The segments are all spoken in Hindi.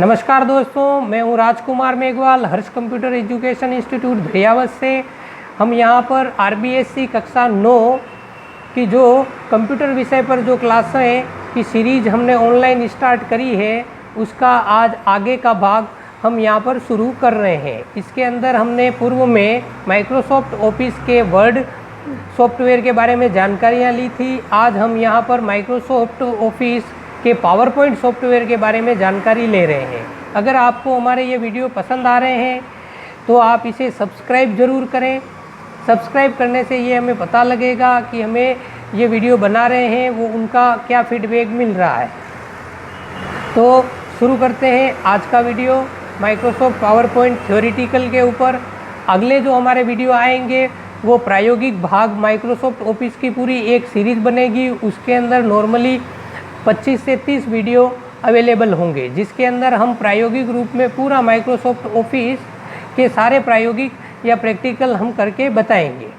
नमस्कार दोस्तों, मैं हूं राजकुमार मेघवाल, हर्ष कंप्यूटर एजुकेशन इंस्टीट्यूट धैर्यावत से। हम यहां पर आरबीएससी कक्षा 9 की जो कंप्यूटर विषय पर जो क्लासें की सीरीज हमने ऑनलाइन स्टार्ट करी है, उसका आज आगे का भाग हम यहां पर शुरू कर रहे हैं। इसके अंदर हमने पूर्व में माइक्रोसॉफ्ट ऑफिस के वर्ड सॉफ्टवेयर के बारे में जानकारियाँ ली थी। आज हम यहाँ पर माइक्रोसॉफ्ट ऑफिस के पावर पॉइंट सॉफ्टवेयर के बारे में जानकारी ले रहे हैं। अगर आपको हमारे ये वीडियो पसंद आ रहे हैं तो आप इसे सब्सक्राइब ज़रूर करें। सब्सक्राइब करने से ये हमें पता लगेगा कि हमें ये वीडियो बना रहे हैं वो उनका क्या फीडबैक मिल रहा है। तो शुरू करते हैं आज का video Microsoft power point theoretical के ऊपर। अगले जो हमारे वीडियो आएंगे वो प्रायोगिक भाग माइक्रोसॉफ्ट ऑफिस की पूरी एक सीरीज़ बनेगी। उसके अंदर नॉर्मली 25 से 30 वीडियो अवेलेबल होंगे, जिसके अंदर हम प्रायोगिक रूप में पूरा माइक्रोसॉफ्ट ऑफिस के सारे प्रायोगिक या प्रैक्टिकल हम करके बताएंगे।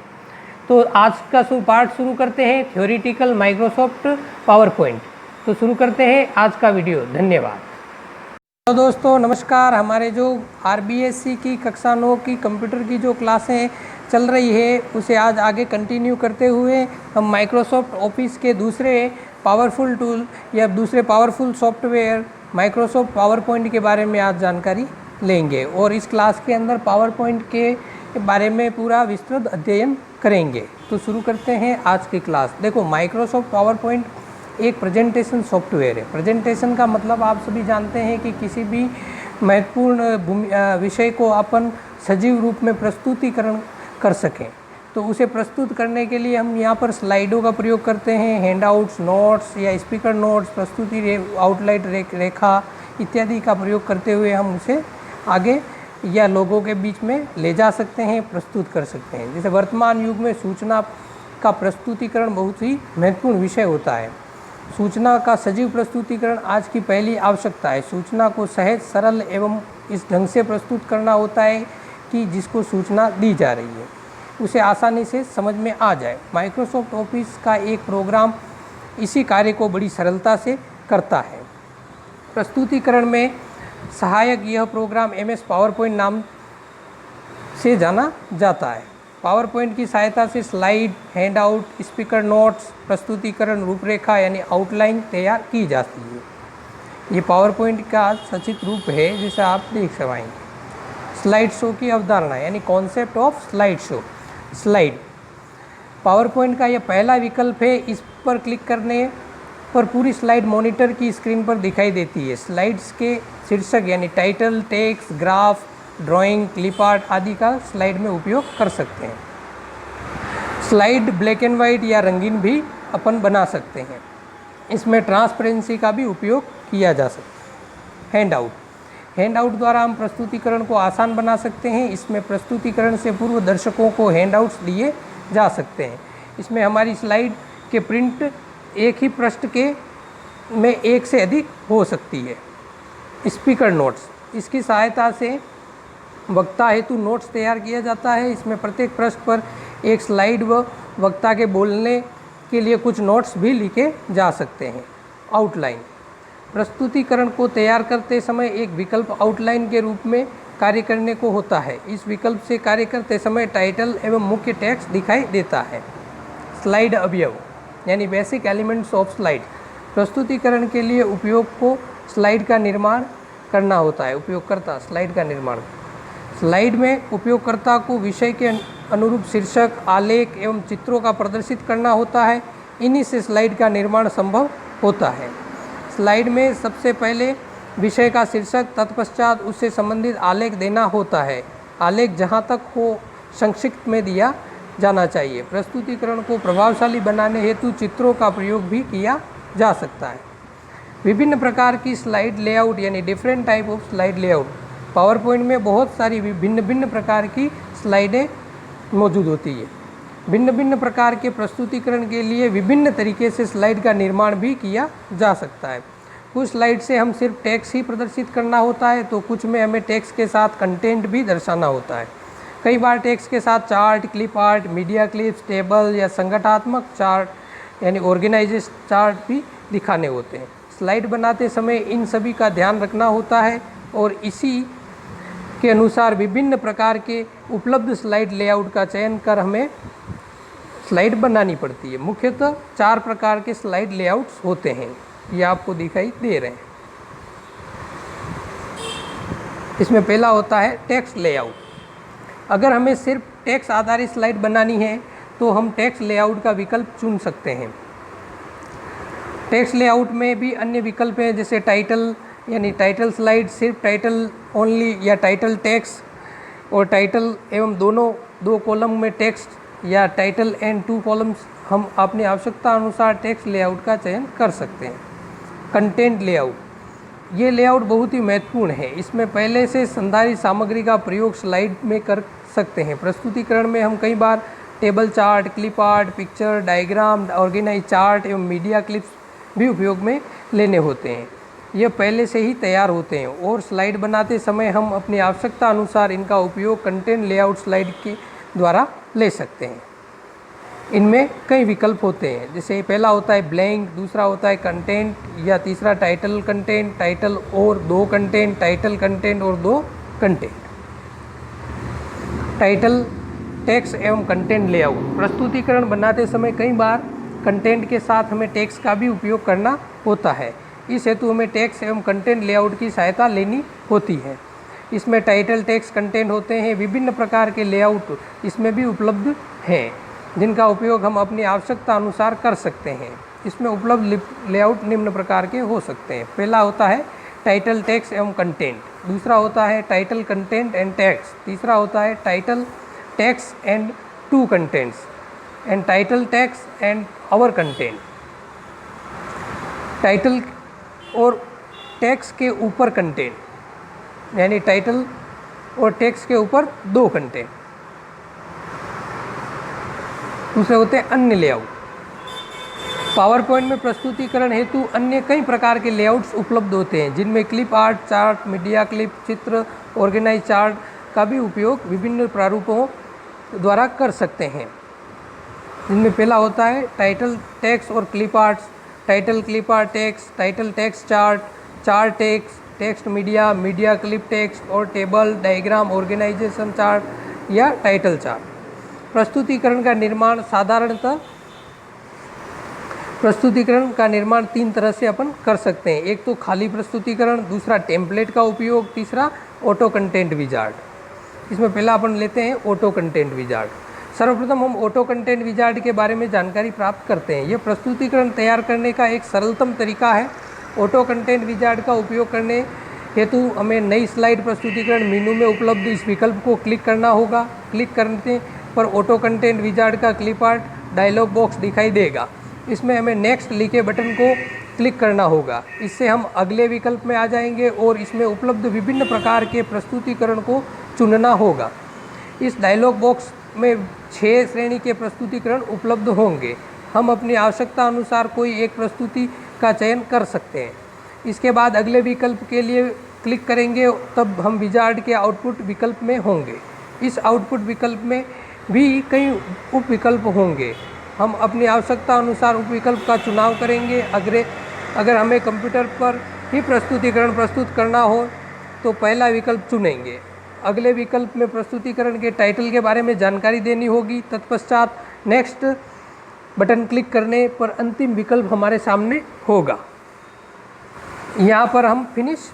तो आज का पार्ट शुरू करते हैं थ्योरेटिकल माइक्रोसॉफ्ट पावर पॉइंट। तो शुरू करते हैं आज का वीडियो। धन्यवाद। तो दोस्तों नमस्कार। हमारे जो आरबीएससी की कक्षा 9 की कंप्यूटर की जो क्लासें चल रही है उसे आज आगे कंटिन्यू करते हुए हम माइक्रोसॉफ्ट ऑफिस के दूसरे पावरफुल टूल या दूसरे powerful software Microsoft power point के बारे में आज जानकारी लेंगे और इस क्लास के अंदर पावर पॉइंट के बारे में पूरा विस्तृत अध्ययन करेंगे। तो शुरू करते हैं आज की क्लास। देखो, माइक्रोसॉफ्ट पावर पॉइंट एक प्रेजेंटेशन सॉफ्टवेयर है। प्रेजेंटेशन का मतलब आप सभी जानते हैं कि किसी भी महत्वपूर्ण विषय को अपन सजीव रूप में प्रस्तुतिकरण कर सकें। तो उसे प्रस्तुत करने के लिए हम यहाँ पर स्लाइडों का प्रयोग करते हैं। हैंडआउट्स, नोट्स या स्पीकर नोट्स, प्रस्तुति आउटलाइन रेखा इत्यादि का प्रयोग करते हुए हम उसे आगे या लोगों के बीच में ले जा सकते हैं, प्रस्तुत कर सकते हैं। जैसे वर्तमान युग में सूचना का प्रस्तुतिकरण बहुत ही महत्वपूर्ण विषय होता है। सूचना का सजीव प्रस्तुतिकरण आज की पहली आवश्यकता है। सूचना को सहज, सरल एवं इस ढंग से प्रस्तुत करना होता है कि जिसको सूचना दी जा रही है उसे आसानी से समझ में आ जाए। माइक्रोसॉफ्ट ऑफिस का एक प्रोग्राम इसी कार्य को बड़ी सरलता से करता है। प्रस्तुतिकरण में सहायक यह प्रोग्राम एमएस पावर पॉइंट नाम से जाना जाता है। पावर पॉइंट की सहायता से स्लाइड, हैंडआउट, स्पीकर नोट्स, प्रस्तुतिकरण रूपरेखा यानी आउटलाइन तैयार की जाती है। ये पावर पॉइंट का सचित्र रूप है जिसे आप देख सकेंगे। स्लाइड शो की अवधारणा यानी concept of slide show. Slide power point का यह पहला विकल्प है। इस पर क्लिक करने पर पूरी स्लाइड मॉनिटर की स्क्रीन पर दिखाई देती है। स्लाइड्स के शीर्षक यानी title, text, graph, drawing, clip art आदि का स्लाइड में उपयोग कर सकते हैं। स्लाइड ब्लैक एंड वाइट या रंगीन भी अपन बना सकते हैं। इसमें ट्रांसपेरेंसी का भी उपयोग किया जा सकता है। हैंडआउट द्वारा हम प्रस्तुतिकरण को आसान बना सकते हैं। इसमें प्रस्तुतिकरण से पूर्व दर्शकों को हैंडआउट्स दिए जा सकते हैं। इसमें हमारी स्लाइड के प्रिंट एक ही पृष्ठ के में एक से अधिक हो सकती है। स्पीकर नोट्स, इसकी सहायता से वक्ता हेतु नोट्स तैयार किया जाता है। इसमें प्रत्येक पृष्ठ पर एक स्लाइड व वक्ता के बोलने के लिए कुछ नोट्स भी लिखे जा सकते हैं। आउटलाइन, प्रस्तुतिकरण को तैयार करते समय एक विकल्प आउटलाइन के रूप में कार्य करने को होता है। इस विकल्प से कार्य करते समय टाइटल एवं मुख्य टेक्स्ट दिखाई देता है। स्लाइड अवयव यानी बेसिक एलिमेंट्स ऑफ स्लाइड, प्रस्तुतिकरण के लिए उपयोग को स्लाइड का निर्माण करना होता है। उपयोगकर्ता स्लाइड का निर्माण, स्लाइड में उपयोगकर्ता को विषय के अनुरूप शीर्षक, आलेख एवं चित्रों का प्रदर्शित करना होता है। इन्हीं से स्लाइड का निर्माण संभव होता है। स्लाइड में सबसे पहले विषय का शीर्षक, तत्पश्चात उससे संबंधित आलेख देना होता है। आलेख जहां तक हो संक्षिप्त में दिया जाना चाहिए। प्रस्तुतिकरण को प्रभावशाली बनाने हेतु चित्रों का प्रयोग भी किया जा सकता है। विभिन्न प्रकार की स्लाइड लेआउट यानी different type of slide layout. Power point में बहुत सारी भिन्न प्रकार की स्लाइडें मौजूद होती है। भिन्न प्रकार के प्रस्तुतिकरण के लिए विभिन्न तरीके से स्लाइड का निर्माण भी किया जा सकता है। कुछ स्लाइड से हम सिर्फ टेक्स्ट ही प्रदर्शित करना होता है, तो कुछ में हमें टेक्स्ट के साथ कंटेंट भी दर्शाना होता है। कई बार टेक्स्ट के साथ chart, clip art, media clips, table या संगठनात्मक चार्ट यानी ऑर्गेनाइजेशन चार्ट भी दिखाने होते हैं। स्लाइड बनाते समय इन सभी का ध्यान रखना होता है और इसी के अनुसार विभिन्न प्रकार के उपलब्ध स्लाइड लेआउट का चयन कर हमें स्लाइड बनानी पड़ती है। मुख्यतः 4 प्रकार के स्लाइड लेआउट्स होते हैं, ये आपको दिखाई दे रहे हैं। इसमें पहला होता है टेक्स्ट लेआउट। अगर हमें सिर्फ टेक्स्ट आधारित स्लाइड बनानी है तो हम टेक्स्ट लेआउट का विकल्प चुन सकते हैं। टेक्स्ट लेआउट में भी अन्य विकल्प हैं, जैसे टाइटल यानी टाइटल स्लाइड, सिर्फ टाइटल ओनली या टाइटल टेक्स्ट और टाइटल एवं दोनों 2 कॉलम में टेक्स्ट या टाइटल एंड 2 कॉलम्स। हम अपनी आवश्यकता अनुसार टेक्स्ट लेआउट का चयन कर सकते हैं। कंटेंट लेआउट, ये लेआउट बहुत ही महत्वपूर्ण है। इसमें पहले से संधारित सामग्री का प्रयोग स्लाइड में कर सकते हैं। प्रस्तुतिकरण में हम कई बार table chart, clip art, picture, diagram, organize chart एवं मीडिया क्लिप्स भी उपयोग में लेने होते हैं। यह पहले से ही तैयार होते हैं और स्लाइड बनाते समय हम अपनी आवश्यकता अनुसार इनका उपयोग कंटेंट लेआउट स्लाइड के द्वारा ले सकते हैं। इनमें कई विकल्प होते हैं, जैसे पहला होता है ब्लैंक, दूसरा होता है कंटेंट या तीसरा टाइटल कंटेंट, टाइटल और 2 कंटेंट, टाइटल कंटेंट और 2 कंटेंट। टाइटल, टेक्स्ट एवं कंटेंट लेआउट। प्रस्तुतिकरण बनाते समय कई बार कंटेंट के साथ हमें टेक्स्ट का भी उपयोग करना होता है। इस हेतु हमें टेक्स्ट एवं कंटेंट लेआउट की सहायता लेनी होती है। इसमें टाइटल, टेक्स्ट, कंटेंट होते हैं। विभिन्न प्रकार के लेआउट इसमें भी उपलब्ध हैं, जिनका उपयोग हम अपनी आवश्यकता अनुसार कर सकते हैं। इसमें उपलब्ध लेआउट निम्न प्रकार के हो सकते हैं। पहला होता है टाइटल, टेक्स्ट एवं कंटेंट, दूसरा होता है टाइटल, कंटेंट एंड टेक्स्ट, तीसरा होता है title, text and 2 contents and title, text and our content. Title और टेक्स्ट के ऊपर कंटेंट, यानी टाइटल और टेक्स्ट के ऊपर 2 कंटेंट। दूसरे होते हैं अन्य लेआउट। पावर पॉइंट में प्रस्तुतिकरण हेतु अन्य कई प्रकार के लेआउट्स उपलब्ध होते हैं, जिनमें clip art, chart, media clip, चित्र, ऑर्गेनाइज चार्ट का भी उपयोग विभिन्न प्रारूपों द्वारा कर सकते हैं। जिनमें पहला होता है टाइटल, टेक्स्ट और clip arts. Title, clip art, text, title, text, chart, chart, text, text media, media clip, text और टेबल, डायग्राम, ऑर्गेनाइजेशन चार्ट या टाइटल चार्ट। प्रस्तुतिकरण का निर्माण साधारणतः प्रस्तुतिकरण का निर्माण 3 तरह से अपन कर सकते हैं। एक तो खाली प्रस्तुतिकरण, दूसरा टेम्पलेट का उपयोग, तीसरा ऑटो कंटेंट विजार्ड। इसमें पहला अपन लेते हैं ऑटो कंटेंट विजार्ड। सर्वप्रथम हम ऑटो कंटेंट विजार्ड के बारे में जानकारी प्राप्त करते हैं। यह प्रस्तुतिकरण तैयार करने का एक सरलतम तरीका है। ऑटो कंटेंट विजार्ड का उपयोग करने हेतु हमें नई स्लाइड प्रस्तुतिकरण मेनू में उपलब्ध इस विकल्प को क्लिक करना होगा। क्लिक करने पर ऑटो कंटेंट विजार्ड का क्लिप आर्ट डायलॉग बॉक्स दिखाई देगा। इसमें हमें नेक्स्ट लिखे बटन को क्लिक करना होगा। इससे हम अगले विकल्प में आ जाएंगे और इसमें उपलब्ध विभिन्न प्रकार के प्रस्तुतिकरण को चुनना होगा। इस डायलॉग बॉक्स में 6 श्रेणी के प्रस्तुतिकरण उपलब्ध होंगे। हम अपनी आवश्यकता अनुसार कोई एक प्रस्तुति का चयन कर सकते हैं। इसके बाद अगले विकल्प के लिए क्लिक करेंगे, तब हम विजार्ड के आउटपुट विकल्प में होंगे। इस आउटपुट विकल्प में भी कई उप विकल्प होंगे। हम अपनी आवश्यकता अनुसार उप विकल्प का चुनाव करेंगे। अगर हमें कंप्यूटर पर ही प्रस्तुतिकरण प्रस्तुत करना हो तो पहला विकल्प चुनेंगे। अगले विकल्प में प्रस्तुतिकरण के टाइटल के बारे में जानकारी देनी होगी। तत्पश्चात नेक्स्ट बटन क्लिक करने पर अंतिम विकल्प हमारे सामने होगा। यहाँ पर हम फिनिश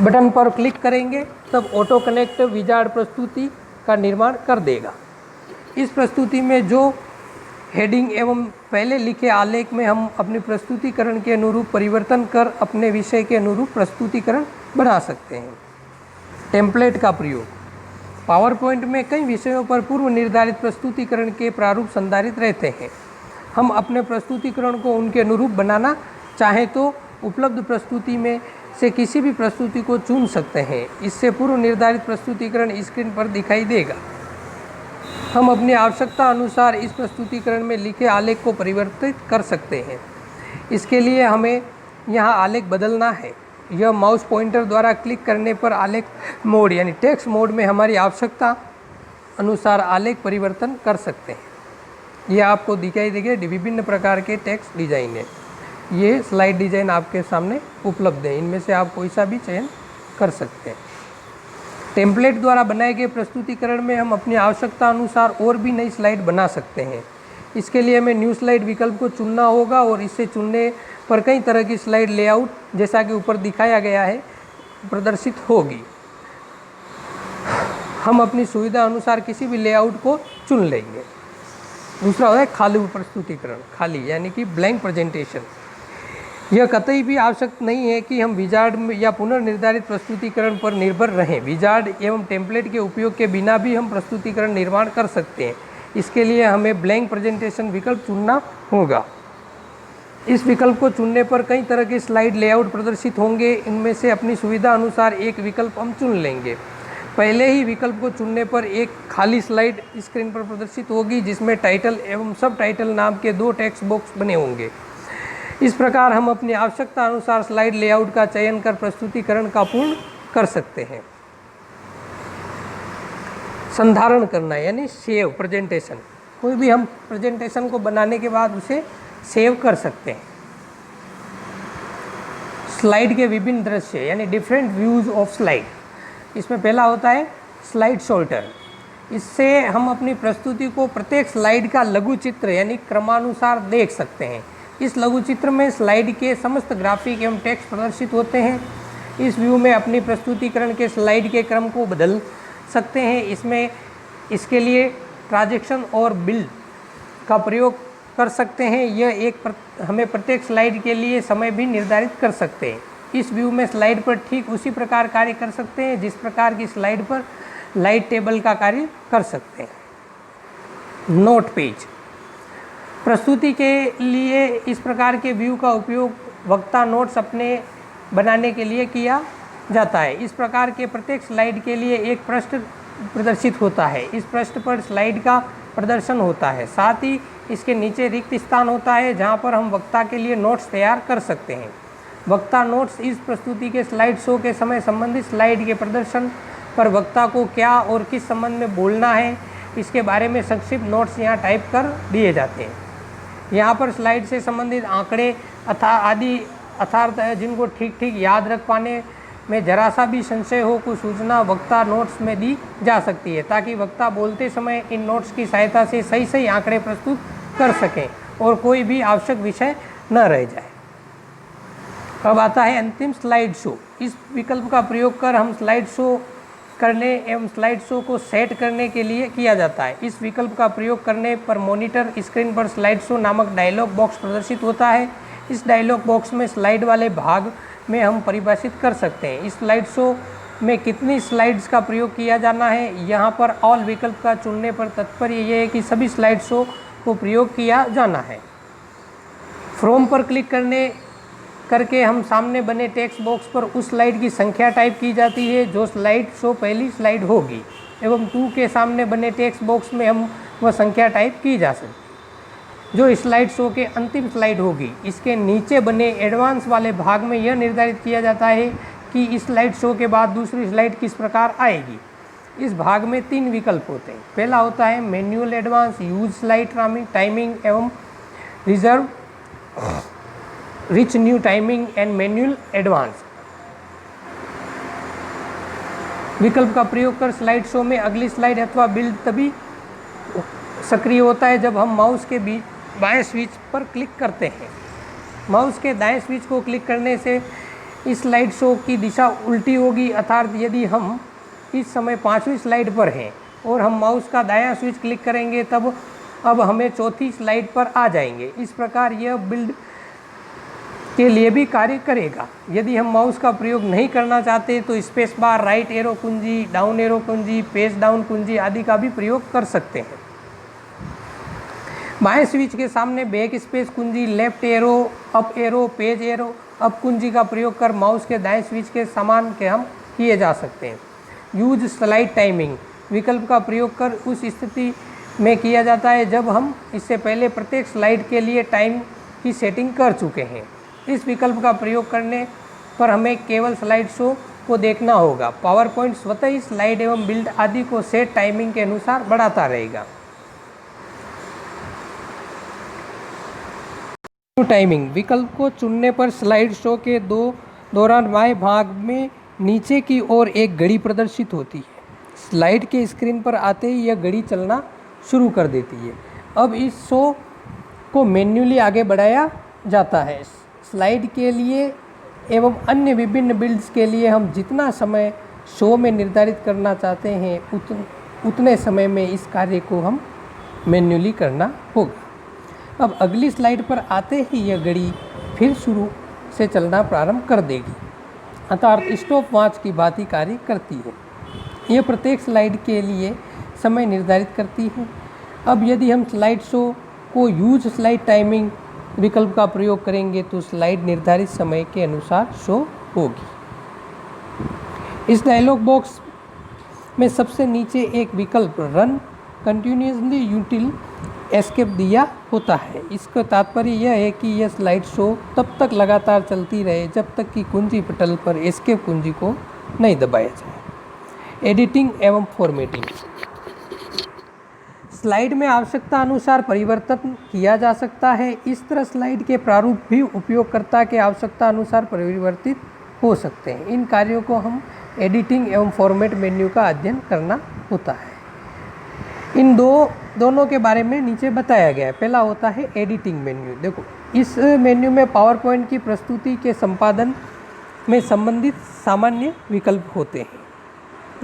बटन पर क्लिक करेंगे, तब ऑटो कनेक्ट विजार्ड प्रस्तुति का निर्माण कर देगा। इस प्रस्तुति में जो हेडिंग एवं पहले लिखे आलेख में हम अपनी प्रस्तुतिकरण के अनुरूप परिवर्तन कर अपने विषय के अनुरूप प्रस्तुतिकरण बना सकते हैं। टेम्पलेट का प्रयोग। पावर पॉइंट में कई विषयों पर पूर्व निर्धारित प्रस्तुतिकरण के प्रारूप संधारित रहते हैं। हम अपने प्रस्तुतिकरण को उनके अनुरूप बनाना चाहें तो उपलब्ध प्रस्तुति में से किसी भी प्रस्तुति को चुन सकते हैं। इससे पूर्व निर्धारित प्रस्तुतिकरण स्क्रीन पर दिखाई देगा। हम अपनी आवश्यकता अनुसार इस प्रस्तुतिकरण में लिखे आलेख को परिवर्तित कर सकते हैं। इसके लिए हमें यहाँ आलेख बदलना है। यह माउस पॉइंटर द्वारा क्लिक करने पर आलेख मोड यानी टेक्स्ट मोड में हमारी आवश्यकता अनुसार आलेख परिवर्तन कर सकते हैं। यह आपको दिखाई देंगे विभिन्न प्रकार के टेक्स्ट डिजाइन है। ये स्लाइड डिज़ाइन आपके सामने उपलब्ध है, इनमें से आप कोई सा भी चयन कर सकते हैं। टेम्पलेट द्वारा बनाए गए प्रस्तुतिकरण में हम अपनी आवश्यकता अनुसार और भी नई स्लाइड बना सकते हैं। इसके लिए हमें न्यू स्लाइड विकल्प को चुनना होगा और इसे चुनने पर कई तरह की स्लाइड लेआउट जैसा कि ऊपर दिखाया गया है प्रदर्शित होगी। हम अपनी सुविधा अनुसार किसी भी लेआउट को चुन लेंगे। दूसरा होता है खाली प्रस्तुतिकरण, खाली यानी कि ब्लैंक प्रेजेंटेशन। यह कतई भी आवश्यक नहीं है कि हम विजार्ड या पुनर्निर्धारित प्रस्तुतिकरण पर निर्भर रहें। विजार्ड एवं टेम्पलेट के उपयोग के बिना भी हम प्रस्तुतिकरण निर्माण कर सकते हैं। इसके लिए हमें ब्लैंक प्रेजेंटेशन विकल्प चुनना होगा। इस विकल्प को चुनने पर कई तरह के स्लाइड लेआउट प्रदर्शित होंगे। इनमें से अपनी सुविधा अनुसार एक विकल्प हम चुन लेंगे। पहले ही विकल्प को चुनने पर एक खाली स्लाइड स्क्रीन पर प्रदर्शित होगी जिसमें टाइटल एवं सब टाइटल नाम के 2 टेक्स्ट बॉक्स बने होंगे। इस प्रकार हम अपनी आवश्यकता अनुसार स्लाइड लेआउट का चयन कर प्रस्तुतिकरण का पूर्ण कर सकते हैं। संधारण करना यानी सेव प्रेजेंटेशन। कोई भी हम प्रेजेंटेशन को बनाने के बाद उसे सेव कर सकते हैं। स्लाइड के विभिन्न दृश्य यानी डिफरेंट व्यूज ऑफ स्लाइड। इसमें पहला होता है स्लाइड शॉर्टर। इससे हम अपनी प्रस्तुति को प्रत्येक स्लाइड का लघु चित्र यानी क्रमानुसार देख सकते हैं। इस लघु चित्र में स्लाइड के समस्त ग्राफिक एवं टेक्स्ट प्रदर्शित होते हैं। इस व्यू में अपनी प्रस्तुतिकरण के स्लाइड के क्रम को बदल सकते हैं। इसके लिए ट्रांजैक्शन और बिल्ड का प्रयोग कर सकते हैं। यह हमें प्रत्येक स्लाइड के लिए समय भी निर्धारित कर सकते हैं। इस व्यू में स्लाइड पर ठीक उसी प्रकार कार्य कर सकते हैं जिस प्रकार की स्लाइड पर लाइट टेबल का कार्य कर सकते हैं। Note page. प्रस्तुति के लिए इस प्रकार के व्यू का उपयोग वक्ता नोट्स अपने बनाने के लिए किया जाता है। इस प्रकार के प्रत्येक स्लाइड के लिए एक पृष्ठ प्रदर्शित होता है। इस पृष्ठ पर स्लाइड का प्रदर्शन होता है। साथ ही इसके नीचे रिक्त स्थान होता है जहां पर हम वक्ता के लिए नोट्स तैयार कर सकते हैं। वक्ता नोट्स इस प्रस्तुति के स्लाइड शो के समय संबंधित स्लाइड के प्रदर्शन पर वक्ता को क्या और किस संबंध में बोलना है इसके बारे में संक्षिप्त नोट्स यहाँ टाइप कर दिए जाते हैं। यहाँ पर स्लाइड से संबंधित आंकड़े आदि यथार्थ है जिनको ठीक ठीक याद रख पाने में जरा सा भी संशय हो कुछ सूचना वक्ता नोट्स में दी जा सकती है ताकि वक्ता बोलते समय इन नोट्स की सहायता से सही सही आंकड़े प्रस्तुत कर सकें और कोई भी आवश्यक विषय न रह जाए। अब आता है अंतिम स्लाइड शो। इस विकल्प का प्रयोग कर हम स्लाइड शो करने एवं स्लाइड शो को सेट करने के लिए किया जाता है। इस विकल्प का प्रयोग करने पर मॉनिटर स्क्रीन पर स्लाइड शो नामक डायलॉग बॉक्स प्रदर्शित होता है। इस डायलॉग बॉक्स में स्लाइड वाले भाग में हम परिभाषित कर सकते हैं इस स्लाइड शो में कितनी स्लाइड्स का प्रयोग किया जाना है। यहाँ पर ऑल विकल्प का चुनने पर तात्पर्य यह है कि सभी स्लाइड शो को प्रयोग किया जाना है। फ्रॉम पर क्लिक करके हम सामने बने टेक्स्ट बॉक्स पर उस स्लाइड की संख्या टाइप की जाती है जो स्लाइड शो पहली स्लाइड होगी एवं 2 के सामने बने टेक्स्ट बॉक्स में हम वह संख्या टाइप की जा सकती जो स्लाइड शो के अंतिम स्लाइड होगी। इसके नीचे बने एडवांस वाले भाग में यह निर्धारित किया जाता है कि इस स्लाइड शो के बाद दूसरी स्लाइड किस प्रकार आएगी। इस भाग में 3 विकल्प होते हैं। पहला होता है manual advance, use slide timing एवं reserve rich new timing and manual advance. विकल्प का प्रयोग कर स्लाइड शो में अगली स्लाइड अथवा बिल्ड तभी सक्रिय होता है जब हम माउस के बाएं स्विच पर क्लिक करते हैं। माउस के दाएं स्विच को क्लिक करने से इस स्लाइड शो की दिशा उल्टी होगी अर्थात यदि हम इस समय 5वीं स्लाइड पर हैं और हम माउस का दायां स्विच क्लिक करेंगे तब अब हमें 4थी स्लाइड पर आ जाएंगे। इस प्रकार यह बिल्ड के लिए भी कार्य करेगा। यदि हम माउस का प्रयोग नहीं करना चाहते तो स्पेस बार, राइट एरो कुंजी, डाउन एरो कुंजी, पेज डाउन कुंजी आदि का भी प्रयोग कर सकते हैं। बाएं स्विच के सामने बैक स्पेस कुंजी, left arrow, up arrow, page arrow, up कुंजी का प्रयोग कर माउस के दाएं स्विच के समान के हम किए जा सकते हैं। यूज स्लाइड टाइमिंग विकल्प का प्रयोग कर उस स्थिति में किया जाता है जब हम इससे पहले प्रत्येक स्लाइड के लिए टाइम की सेटिंग कर चुके हैं। इस विकल्प का प्रयोग करने पर हमें केवल स्लाइड शो को देखना होगा। पावर पॉइंट स्वतः ही स्लाइड एवं बिल्ड आदि को सेट टाइमिंग के अनुसार बढ़ाता रहेगा। टाइमिंग विकल्प को चुनने पर स्लाइड शो के दौरान बाएं भाग में नीचे की ओर एक घड़ी प्रदर्शित होती है। स्लाइड के स्क्रीन पर आते ही यह घड़ी चलना शुरू कर देती है। अब इस शो को मैन्युअली आगे बढ़ाया जाता है। स्लाइड के लिए एवं अन्य विभिन्न बिल्ड्स के लिए हम जितना समय शो में निर्धारित करना चाहते हैं उतने समय में इस कार्य को हम मैन्युअली करना होगा। अब अगली स्लाइड पर आते ही यह घड़ी फिर शुरू से चलना प्रारंभ कर देगी, अर्थात स्टॉप वॉच की भांति कार्य करती है। यह प्रत्येक स्लाइड के लिए समय निर्धारित करती है। अब यदि हम स्लाइड शो को यूज स्लाइड टाइमिंग विकल्प का प्रयोग करेंगे तो स्लाइड निर्धारित समय के अनुसार शो होगी। इस डायलॉग बॉक्स में सबसे नीचे एक विकल्प रन कंटिन्यूअसली यूटिल एस्केप दिया होता है। इसका तात्पर्य यह है कि यह स्लाइड शो तब तक लगातार चलती रहे जब तक कि कुंजी पटल पर एस्केप कुंजी को नहीं दबाया जाए। एडिटिंग एवं फॉर्मेटिंग। स्लाइड में आवश्यकता अनुसार परिवर्तन किया जा सकता है। इस तरह स्लाइड के प्रारूप भी उपयोगकर्ता के आवश्यकता अनुसार परिवर्तित हो सकते हैं। इन कार्यों को हम एडिटिंग एवं फॉर्मेट मेन्यू का अध्ययन करना होता है। इन दोनों के बारे में नीचे बताया गया है। पहला होता है एडिटिंग मेन्यू। देखो, इस मेन्यू में पावर पॉइंट की प्रस्तुति के संपादन में संबंधित सामान्य विकल्प होते हैं,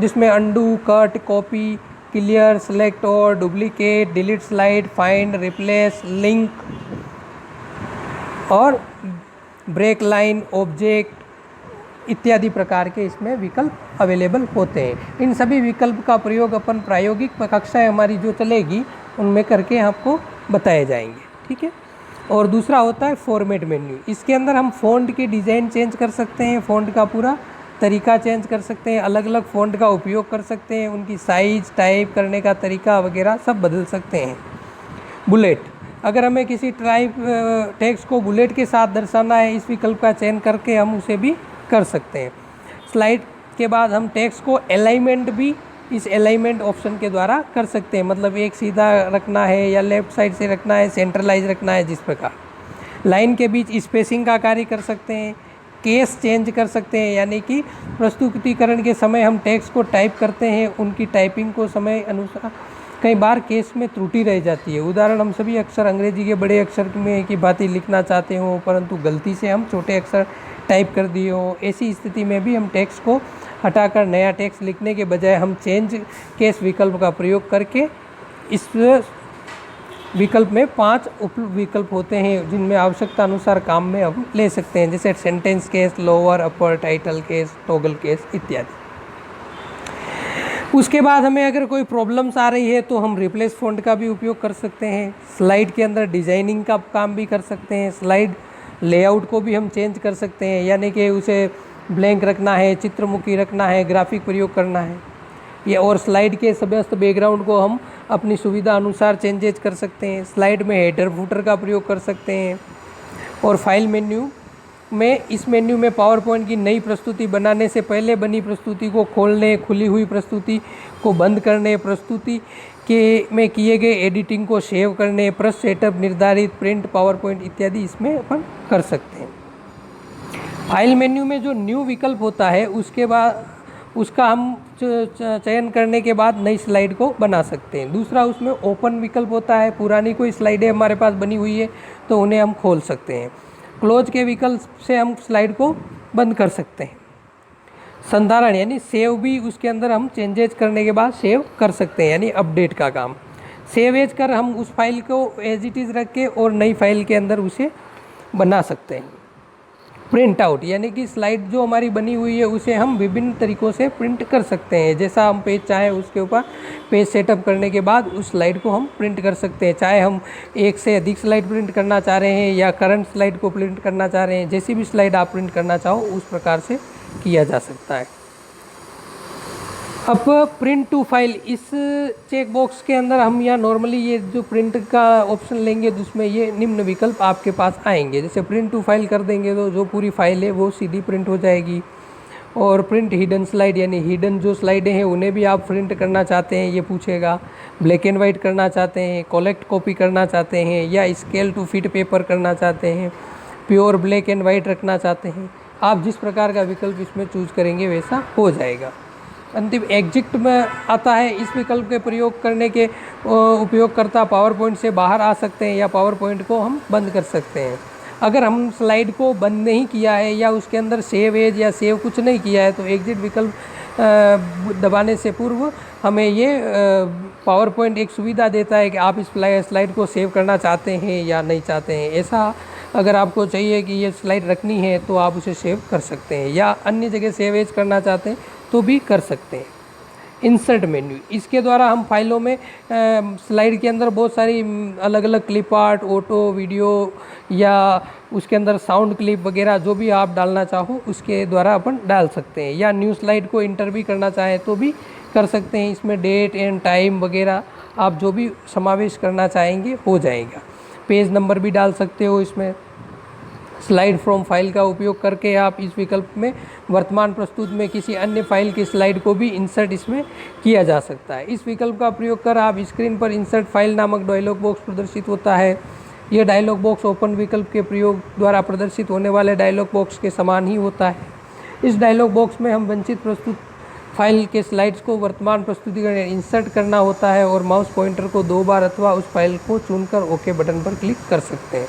जिसमें undo, cut, copy, clear, select और duplicate, delete slide, find, replace, link और ब्रेक लाइन, ऑब्जेक्ट इत्यादि प्रकार के इसमें विकल्प अवेलेबल होते हैं। इन सभी विकल्प का प्रयोग अपन प्रायोगिक कक्षाएं हमारी जो चलेगी उनमें करके आपको बताए जाएंगे, ठीक है। और दूसरा होता है फॉर्मेट मेन्यू। इसके अंदर हम फ़ॉन्ट की डिज़ाइन चेंज कर सकते हैं, फ़ॉन्ट का पूरा तरीका चेंज कर सकते हैं, अलग अलग फ़ॉन्ट का उपयोग कर सकते हैं, उनकी साइज़, टाइप करने का तरीका वगैरह सब बदल सकते हैं। बुलेट, अगर हमें किसी टेक्स्ट को बुलेट के साथ दर्शाना है, इस विकल्प का चयन करके हम उसे भी कर सकते हैं। स्लाइड के बाद हम टेक्स्ट को अलाइनमेंट भी इस अलाइनमेंट ऑप्शन के द्वारा कर सकते हैं, मतलब एक सीधा रखना है या लेफ़्ट साइड से रखना है, सेंट्रलाइज रखना है, जिस प्रकार लाइन के बीच स्पेसिंग का कार्य कर सकते हैं। केस चेंज कर सकते हैं, यानी कि प्रस्तुतिकरण के समय हम टेक्स्ट को टाइप करते हैं, उनकी टाइपिंग को समय अनुसार कई बार केस में त्रुटि रह जाती है। उदाहरण, हम सभी अक्षर अंग्रेजी के बड़े अक्षर में की बातें लिखना चाहते हो परंतु गलती से हम छोटे अक्षर टाइप कर दिए हो। ऐसी स्थिति में भी हम टेक्स्ट को हटाकर नया टेक्स्ट लिखने के बजाय हम चेंज केस विकल्प का प्रयोग करके इस विकल्प में 5 उप विकल्प होते हैं जिनमें आवश्यकता अनुसार काम में हम ले सकते हैं, जैसे सेंटेंस केस, लोअर, अपर, टाइटल केस, टॉगल केस इत्यादि। उसके बाद हमें अगर कोई प्रॉब्लम्स आ रही है तो हम रिप्लेस फ़ॉन्ट का भी उपयोग कर सकते हैं। स्लाइड के अंदर डिज़ाइनिंग का काम भी कर सकते हैं। स्लाइड लेआउट को भी हम चेंज कर सकते हैं, यानी कि उसे ब्लैंक रखना है, चित्रमुखी रखना है, ग्राफिक प्रयोग करना है, ये और स्लाइड के समस्त बैकग्राउंड को हम अपनी सुविधा अनुसार चेंजेज कर सकते हैं। स्लाइड में हेडर फुटर का प्रयोग कर सकते हैं। और फाइल मेन्यू में, इस मेन्यू में पावर पॉइंट की नई प्रस्तुति बनाने से पहले बनी प्रस्तुति को खोलने, खुली हुई प्रस्तुति को बंद करने, प्रस्तुति में किए गए एडिटिंग को सेव करने, प्रेस सेटअप निर्धारित, प्रिंट, पावर पॉइंट इत्यादि इसमें अपन कर सकते हैं। फाइल मेन्यू में जो न्यू विकल्प होता है उसके बाद उसका हम चयन करने के बाद नई स्लाइड को बना सकते हैं। दूसरा, उसमें ओपन विकल्प होता है, पुरानी कोई स्लाइडें हमारे पास बनी हुई है तो उन्हें हम खोल सकते हैं। क्लोज के विकल्प से हम स्लाइड को बंद कर सकते हैं। संधारण यानी सेव भी उसके अंदर हम चेंजेज करने के बाद सेव कर सकते हैं, यानी अपडेट का काम। सेव एज कर हम उस फाइल को एज इट इज़ रख के और नई फाइल के अंदर उसे बना सकते हैं। प्रिंट आउट यानी कि स्लाइड जो हमारी बनी हुई है उसे हम विभिन्न तरीक़ों से प्रिंट कर सकते हैं। जैसा हम पेज चाहें उसके ऊपर पेज सेटअप करने के बाद उस स्लाइड को हम प्रिंट कर सकते हैं, चाहे हम एक से अधिक स्लाइड प्रिंट करना चाह रहे हैं या करंट स्लाइड को प्रिंट करना चाह रहे हैं। जैसी भी स्लाइड आप प्रिंट करना चाहो उस प्रकार से किया जा सकता है। अब प्रिंट टू फाइल, इस चेक बॉक्स के अंदर हम यहाँ नॉर्मली ये जो प्रिंट का ऑप्शन लेंगे तो उसमें ये निम्न विकल्प आपके पास आएंगे। जैसे प्रिंट टू फाइल कर देंगे तो जो पूरी फाइल है वो सीधी प्रिंट हो जाएगी। और प्रिंट हिडन स्लाइड, यानी हिडन जो स्लाइडें हैं उन्हें भी आप प्रिंट करना चाहते हैं, ये पूछेगा। ब्लैक एंड वाइट करना चाहते हैं, कलेक्ट कॉपी करना चाहते हैं, या स्केल टू फिट पेपर करना चाहते हैं, प्योर ब्लैक एंड वाइट रखना चाहते हैं, आप जिस प्रकार का विकल्प इसमें चूज करेंगे वैसा हो जाएगा। अंतिम एग्जिट में आता है। इस विकल्प के प्रयोग करने के उपयोगकर्ता पावर पॉइंट से बाहर आ सकते हैं या पावर पॉइंट को हम बंद कर सकते हैं। अगर हम स्लाइड को बंद नहीं किया है या उसके अंदर सेव एज या सेव कुछ नहीं किया है तो एग्जिट विकल्प दबाने से पूर्व हमें ये पावर पॉइंट एक सुविधा देता है कि आप इस स्लाइड को सेव करना चाहते हैं या नहीं चाहते हैं। ऐसा अगर आपको चाहिए कि ये स्लाइड रखनी है तो आप उसे सेव कर सकते हैं, या अन्य जगह सेव एज करना चाहते हैं तो भी कर सकते हैं। इंसर्ट मेन्यू, इसके द्वारा हम फाइलों में स्लाइड के अंदर बहुत सारी अलग अलग क्लिप आर्ट, ऑटो, वीडियो या उसके अंदर साउंड क्लिप वगैरह जो भी आप डालना चाहो उसके द्वारा अपन डाल सकते हैं, या न्यू स्लाइड को इंटर भी करना चाहें तो भी कर सकते हैं। इसमें डेट एंड टाइम वगैरह आप जो भी समावेश करना चाहेंगे हो जाएगा। पेज नंबर भी डाल सकते हो इसमें। स्लाइड फ्रॉम फाइल का उपयोग करके आप इस विकल्प में वर्तमान प्रस्तुत में किसी अन्य फाइल की स्लाइड को भी इंसर्ट इसमें किया जा सकता है। इस विकल्प का प्रयोग कर आप स्क्रीन पर इंसर्ट फाइल नामक डायलॉग बॉक्स प्रदर्शित होता है। यह डायलॉग बॉक्स ओपन विकल्प के प्रयोग द्वारा प्रदर्शित होने वाले डायलॉग बॉक्स के समान ही होता है। इस डायलॉग बॉक्स में हम वंचित प्रस्तुत फाइल के स्लाइड्स को वर्तमान प्रस्तुतिकरण इंसर्ट करना होता है और माउस पॉइंटर को 2 बार अथवा उस फाइल को चुनकर ओके बटन पर क्लिक कर सकते हैं।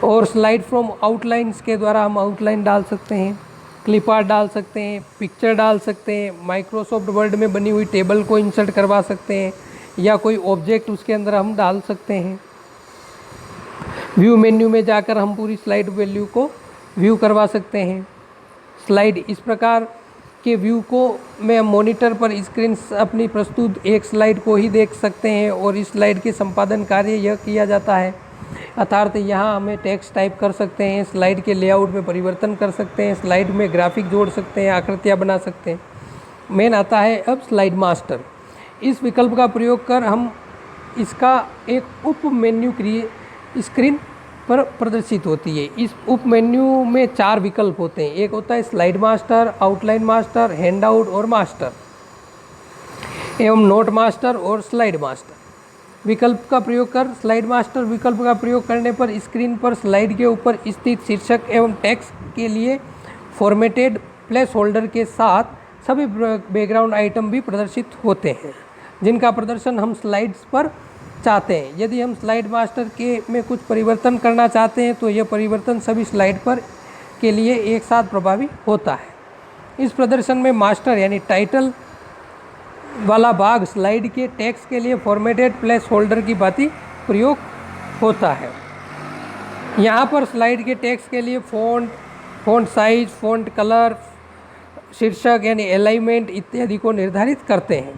और स्लाइड फ्रॉम आउटलाइंस के द्वारा हम आउटलाइन डाल सकते हैं, क्लिप आर्ट डाल सकते हैं, पिक्चर डाल सकते हैं, माइक्रोसॉफ्ट वर्ड में बनी हुई टेबल को इंसर्ट करवा सकते हैं, या कोई ऑब्जेक्ट उसके अंदर हम डाल सकते हैं। व्यू मेन्यू में जाकर हम पूरी स्लाइड वैल्यू को व्यू करवा सकते हैं। स्लाइड इस प्रकार के व्यू को में मॉनिटर पर स्क्रीन अपनी प्रस्तुत एक स्लाइड को ही देख सकते हैं और इस स्लाइड के संपादन कार्य यह किया जाता है। अर्थात यहाँ हमें टेक्स्ट टाइप कर सकते हैं, स्लाइड के लेआउट में परिवर्तन कर सकते हैं, स्लाइड में ग्राफिक जोड़ सकते हैं, आकृतियाँ बना सकते हैं। मेन आता है अब स्लाइड मास्टर। इस विकल्प का प्रयोग कर हम इसका एक उप मेन्यू स्क्रीन पर प्रदर्शित होती है। इस उप मेन्यू में 4 विकल्प होते हैं। एक होता है slide master, outline master, handout और मास्टर एवं नोट मास्टर और स्लाइड मास्टर। विकल्प का प्रयोग कर स्लाइड मास्टर विकल्प का प्रयोग करने पर स्क्रीन पर स्लाइड के ऊपर स्थित शीर्षक एवं टेक्स्ट के लिए फॉर्मेटेड प्लेस होल्डर के साथ सभी बैकग्राउंड आइटम भी प्रदर्शित होते हैं जिनका प्रदर्शन हम स्लाइड्स पर चाहते हैं। यदि हम स्लाइड मास्टर के में कुछ परिवर्तन करना चाहते हैं तो यह परिवर्तन सभी स्लाइड पर के लिए एक साथ प्रभावी होता है। इस प्रदर्शन में मास्टर यानी टाइटल वाला भाग स्लाइड के टेक्स्ट के लिए फॉर्मेटेड प्लेस होल्डर की भांति प्रयोग होता है। यहाँ पर स्लाइड के टेक्स्ट के लिए फ़ॉन्ट साइज, फ़ॉन्ट कलर, शीर्षक यानी अलाइनमेंट इत्यादि को निर्धारित करते हैं।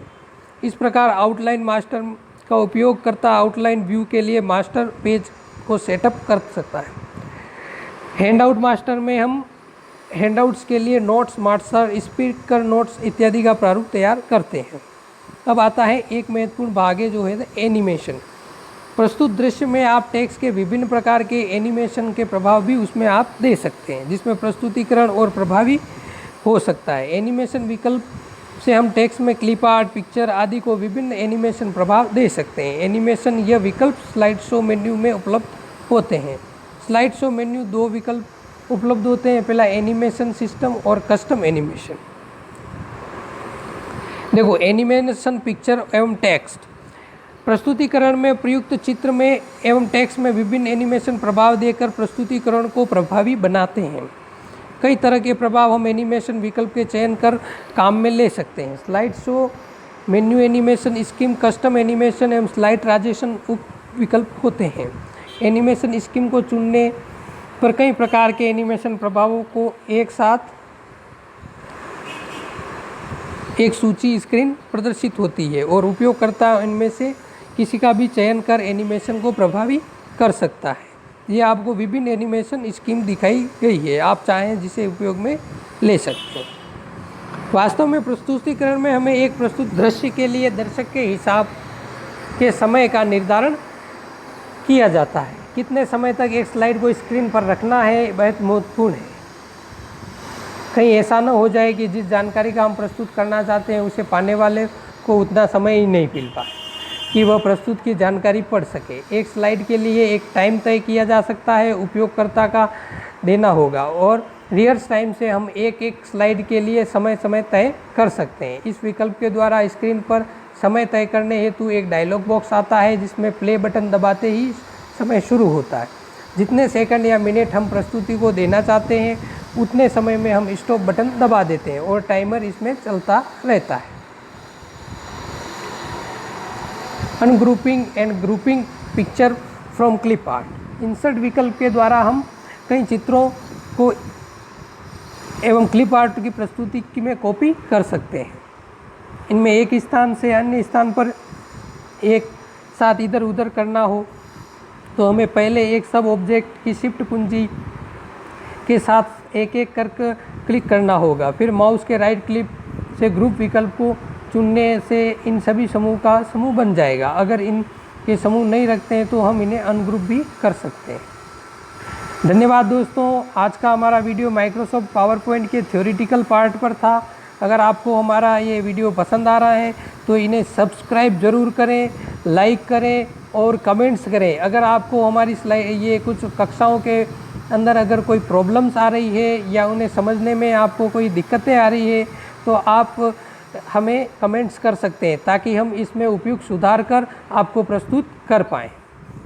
इस प्रकार आउटलाइन मास्टर का उपयोग करता आउटलाइन व्यू के लिए मास्टर पेज को सेटअप कर सकता है। हैंडआउट मास्टर में हम हैंडआउट्स के लिए नोट्स, मास्टर, स्पीकर नोट्स इत्यादि का प्रारूप तैयार करते हैं। अब आता है एक महत्वपूर्ण भाग है जो है एनिमेशन। प्रस्तुत दृश्य में आप टेक्स्ट के विभिन्न प्रकार के एनिमेशन के प्रभाव भी उसमें आप दे सकते हैं जिसमें प्रस्तुतिकरण और प्रभावी हो सकता है। एनिमेशन विकल्प से हम टेक्स्ट में क्लिप आर्ट, पिक्चर आदि को विभिन्न एनिमेशन प्रभाव दे सकते हैं। एनिमेशन यह विकल्प स्लाइड शो मेन्यू में उपलब्ध होते हैं। स्लाइड शो मेन्यू 2 विकल्प उपलब्ध होते हैं। पहला एनिमेशन सिस्टम और कस्टम एनिमेशन। देखो, एनिमेशन पिक्चर एवं टेक्स्ट प्रस्तुतिकरण में प्रयुक्त चित्र में एवं टेक्स्ट में विभिन्न एनिमेशन प्रभाव देकर प्रस्तुतिकरण को प्रभावी बनाते हैं। कई तरह के प्रभाव हम एनिमेशन विकल्प के चयन कर काम में ले सकते हैं। Slide show menu animation scheme, custom animation एवं स्लाइड ट्रांजिशन उप विकल्प होते हैं। एनिमेशन स्कीम को चुनने पर कई प्रकार के एनिमेशन प्रभावों को एक साथ एक सूची स्क्रीन प्रदर्शित होती है और उपयोगकर्ता इनमें से किसी का भी चयन कर एनिमेशन को प्रभावी कर सकता है। ये आपको विभिन्न एनिमेशन स्कीम दिखाई गई है, आप चाहें जिसे उपयोग में ले सकते हैं। वास्तव में प्रस्तुतिकरण में हमें एक प्रस्तुत दृश्य के लिए दर्शक के हिसाब के समय का निर्धारण किया जाता है। कितने समय तक एक स्लाइड को स्क्रीन पर रखना है बहुत महत्वपूर्ण है। कहीं ऐसा ना हो जाए कि जिस जानकारी का हम प्रस्तुत करना चाहते हैं उसे पाने वाले को उतना समय ही नहीं मिल पाए कि वह प्रस्तुत की जानकारी पढ़ सके। एक स्लाइड के लिए एक टाइम तय किया जा सकता है, उपयोगकर्ता का देना होगा, और रिवर्स टाइम से हम एक एक स्लाइड के लिए समय तय कर सकते हैं। इस विकल्प के द्वारा स्क्रीन पर समय तय करने हेतु एक डायलॉग बॉक्स आता है जिसमें प्ले बटन दबाते ही समय शुरू होता है। जितने सेकंड या मिनट हम प्रस्तुति को देना चाहते हैं उतने समय में हम स्टॉप बटन दबा देते हैं और टाइमर इसमें चलता रहता है। Ungrouping and grouping picture from clip art. Insert विकल्प के द्वारा हम कई चित्रों को एवं क्लिप आर्ट की प्रस्तुति में कॉपी कर सकते हैं। इनमें एक स्थान से अन्य स्थान पर एक साथ इधर उधर करना हो तो हमें पहले एक सब ऑब्जेक्ट की शिफ्ट कुंजी के साथ एक एक करके क्लिक करना होगा। फिर माउस के राइट क्लिक से ग्रुप विकल्प को चुनने से इन सभी समूह का समूह बन जाएगा। अगर इनके समूह नहीं रखते हैं तो हम इन्हें अनग्रुप भी कर सकते हैं। धन्यवाद दोस्तों, आज का हमारा वीडियो माइक्रोसॉफ्ट पावर पॉइंट के थ्योरेटिकल पार्ट पर था। अगर आपको हमारा ये वीडियो पसंद आ रहा है तो इन्हें सब्सक्राइब ज़रूर करें, लाइक करें और कमेंट्स करें। अगर आपको हमारी ये कुछ कक्षाओं के अंदर अगर कोई प्रॉब्लम्स आ रही है या उन्हें समझने में आपको कोई दिक्कतें आ रही है तो आप हमें कमेंट्स कर सकते हैं ताकि हम इसमें उपयुक्त सुधार कर आपको प्रस्तुत कर पाएँ।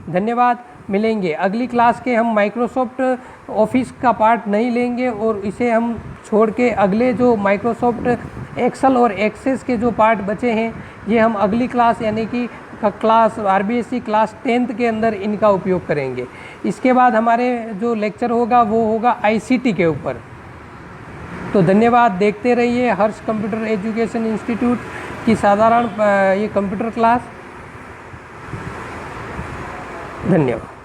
धन्यवाद, मिलेंगे अगली क्लास के। हम माइक्रोसॉफ्ट ऑफिस का पार्ट नहीं लेंगे और इसे हम छोड़ के अगले जो माइक्रोसॉफ्ट एक्सेल और एक्सेस के जो पार्ट बचे हैं ये हम अगली क्लास यानी कि क्लास RBSc क्लास 10th के अंदर इनका उपयोग करेंगे। इसके बाद हमारे जो लेक्चर होगा वो होगा ICT के ऊपर। तो धन्यवाद, देखते रहिए हर्ष कंप्यूटर एजुकेशन इंस्टीट्यूट की साधारण ये कंप्यूटर क्लास। धन्यवाद।